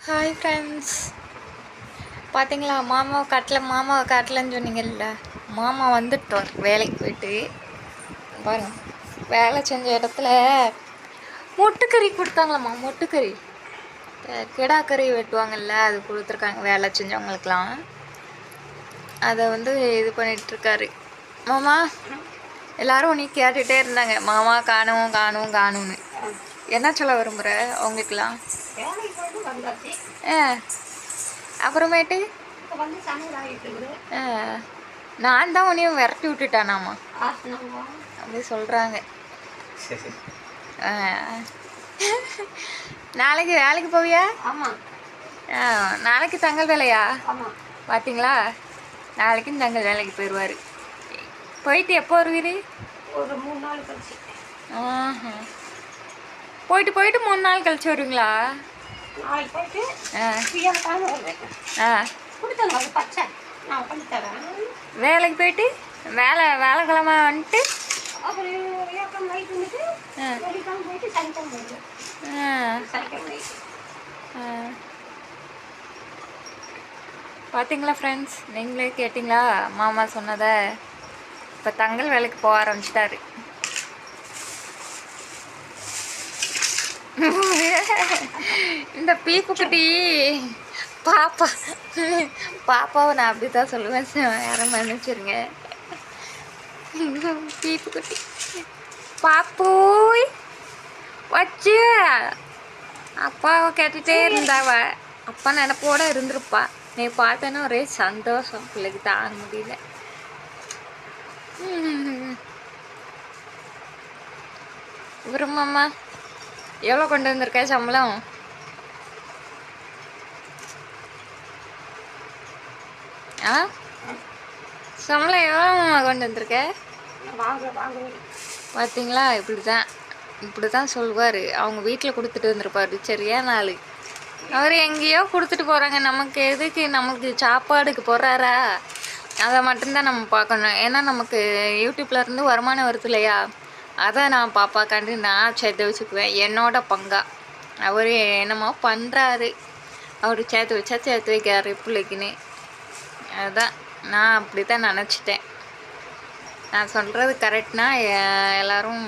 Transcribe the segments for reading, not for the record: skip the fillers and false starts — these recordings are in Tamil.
ஹாய் ஃப்ரெண்ட்ஸ், பார்த்தீங்களா மாமாவை காட்டலன்னு சொன்னீங்கல்ல, மாமா வந்துட்டோம் வேலைக்கு போயிட்டு. பாருங்க, வேலை செஞ்ச இடத்துல மொட்டுக்கறி கொடுத்தாங்களாம்மா. மொட்டுக்கறி கிடாக்கறி வெட்டுவாங்கல்ல, அது கொடுத்துருக்காங்க வேலை செஞ்சவங்களுக்கெலாம். அதை இது பண்ணிகிட்ருக்காரு மாமா. எல்லோரும் உன்னை கேட்டுகிட்டே இருந்தாங்க, மாமா காணும் காணும் காணும்னு. என்ன சொல்ல விரும்புகிற அவங்களுக்கெல்லாம்? அப்புறமேட்டு நான் தான் உன்னையும் விரட்டி விட்டுட்டானாமா அப்படி சொல்கிறாங்க. நாளைக்கு வேலைக்கு போவியா? நாளைக்கு தங்கல் வேலையா? பார்த்தீங்களா, நாளைக்கும் தங்கல் வேலைக்கு போயிடுவார். போயிட்டு எப்போ வருவீர்? ஒரு 3 நாள் கழிச்சு. போயிட்டு 3 நாள் கழிச்சு வருவீங்களா? வேலைக்கு போயிட்டு வேலைக்கிழமை வந்துட்டு பார்த்தீங்களா ஃப்ரெண்ட்ஸ், நீங்களே கேட்டிங்களா மாமா சொன்னதை? இப்போ தங்கல் வேலைக்கு போக ஆரம்பிச்சிட்டாரு. இந்த பீப்புக்குட்டி பாப்பாவை நான் அப்படி தான் சொல்லுவேன், யாரும் மன்னிச்சிருங்க. பீப்புக்குட்டி பாப்பூய் வச்சு அப்பாவை கேட்டுகிட்டே இருந்தாவ. அப்பா நினப்போட இருந்திருப்பா. நீ பார்த்தேன்னா ஒரே சந்தோஷம், பிள்ளைக்கு தாங்க முடியல. விரும்பம்மா எவ்வளோ கொண்டு வந்திருக்க சம்பளம்? சம்பளம் எவ்வளோ கொண்டு வந்திருக்க? பார்த்தீங்களா, இப்படி தான் சொல்லுவார். அவங்க வீட்டில் கொடுத்துட்டு வந்துருப்பாரு, சரியா நாள். அவர் எங்கேயோ கொடுத்துட்டு போகிறாங்க. நமக்கு எதுக்கு? நமக்கு சாப்பாடுக்கு போடுறாரா? அதை மட்டும்தான் நம்ம பார்க்கணும். ஏன்னா நமக்கு யூடியூப்லேருந்து வருமானம் வருது இல்லையா, அதை நான் பாப்பாக்காண்டி நான் சேர்த்து வச்சுக்குவேன், என்னோட பங்கா. அவர் என்னமோ பண்ணுறாரு, அவர் சேர்த்து வச்சா சேர்த்து வைக்கிறாரு பிள்ளைக்குன்னு. அதுதான் நான் அப்படி தான் நினச்சிட்டேன். நான் சொல்கிறது கரெக்ட்னா எல்லோரும்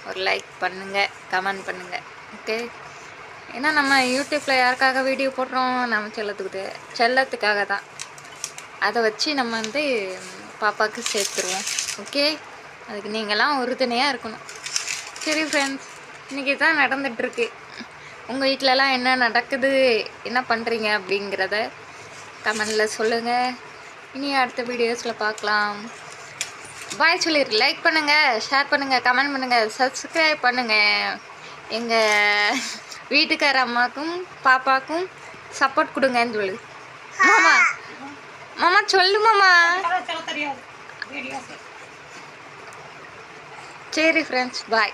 ஒரு லைக் பண்ணுங்கள், கமெண்ட் பண்ணுங்கள், ஓகே? ஏன்னா நம்ம யூடியூப்பில் யாருக்காக வீடியோ போடுறோம்? நம்ம செல்லத்துக்காக தான். அதை வச்சு நம்ம பாப்பாவுக்கு சேர்த்துருவோம், ஓகே? அதுக்கு நீங்களாம் உறுதுணையாக இருக்கணும். சரி ஃப்ரெண்ட்ஸ், இன்றைக்கி தான் நடந்துகிட்ருக்கு. உங்கள் வீட்டிலலாம் என்ன நடக்குது, என்ன பண்ணுறீங்க அப்படிங்கிறத கமெண்டில் சொல்லுங்கள். இனி அடுத்த வீடியோஸில் பார்க்கலாம். பாய் சொல்லிடு. லைக் பண்ணுங்கள், ஷேர் பண்ணுங்கள், கமெண்ட் பண்ணுங்கள், சப்ஸ்கிரைப் பண்ணுங்கள். எங்கள் வீட்டுக்கார அம்மாவுக்கும் பாப்பாவுக்கும் சப்போர்ட் கொடுங்கன்னு சொல்லு மாமா. மாமா சொல்லு மாமா. சரி ஃப்ரெண்ட்ஸ், பாய்.